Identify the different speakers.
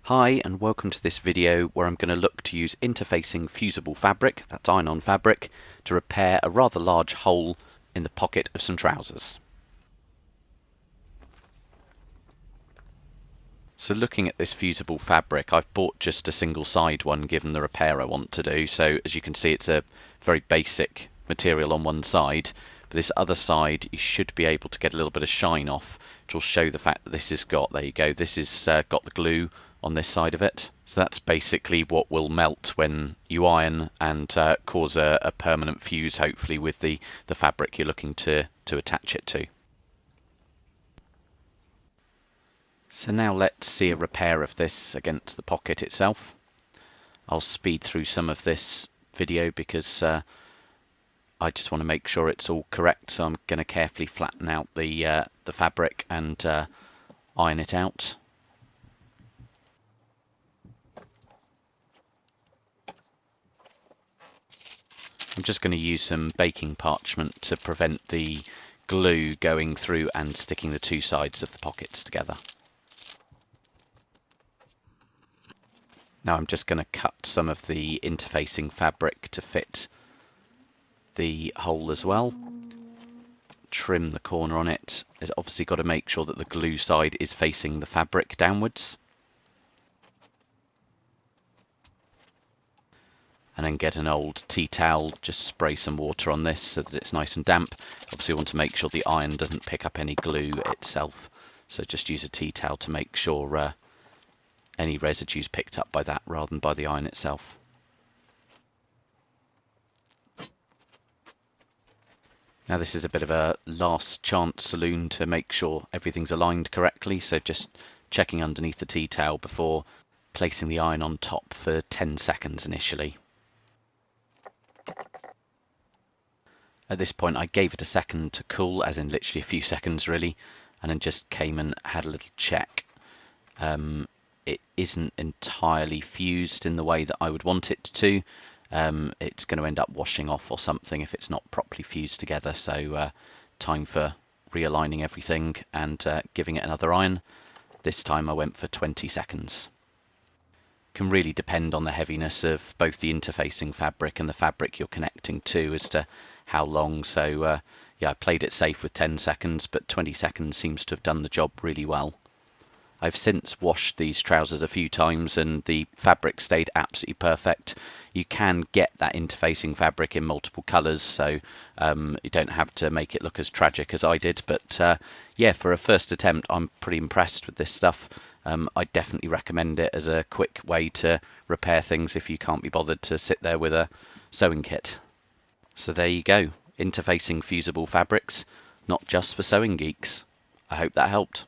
Speaker 1: Hi and welcome to this video where I'm going to look to use interfacing fusible fabric, that's iron-on fabric, to repair a rather large hole in the pocket of some trousers. So looking at this fusible fabric, I've bought just a single side one given the repair I want to do. So as you can see, it's a very basic material on one side, but this other side you should be able to get a little bit of shine off, which will show the fact that this has got, there you go, this has got the glue on this side of it. So that's basically what will melt when you iron and cause a permanent fuse, hopefully, with the fabric you're looking to attach it to. So now let's see a repair of this against the pocket itself. I'll speed through some of this video because I just want to make sure it's all correct. So I'm going to carefully flatten out the fabric and iron it out. I'm just going to use some baking parchment to prevent the glue going through and sticking the two sides of the pockets together. Now I'm just going to cut some of the interfacing fabric to fit the hole as well. Trim the corner on it. It's obviously got to make sure that the glue side is facing the fabric downwards. And then get an old tea towel, just spray some water on this so that it's nice and damp. Obviously you want to make sure the iron doesn't pick up any glue itself. So just use a tea towel to make sure any residues picked up by that rather than by the iron itself. Now this is a bit of a last chance saloon to make sure everything's aligned correctly, so just checking underneath the tea towel before placing the iron on top for 10 seconds initially. At this point I gave it a second to cool, as in literally a few seconds really, and then just came and had a little check. It isn't entirely fused in the way that I would want it to. It's going to end up washing off or something if it's not properly fused together, so time for realigning everything and giving it another iron. This time I went for 20 seconds. Can really depend on the heaviness of both the interfacing fabric and the fabric you're connecting to as to how long, so yeah, I played it safe with 10 seconds, but 20 seconds seems to have done the job really well. I've since washed these trousers a few times and the fabric stayed absolutely perfect. You can get that interfacing fabric in multiple colours, so you don't have to make it look as tragic as I did. But yeah, for a first attempt, I'm pretty impressed with this stuff. I definitely recommend it as a quick way to repair things if you can't be bothered to sit there with a sewing kit. So there you go, interfacing fusible fabrics, not just for sewing geeks. I hope that helped.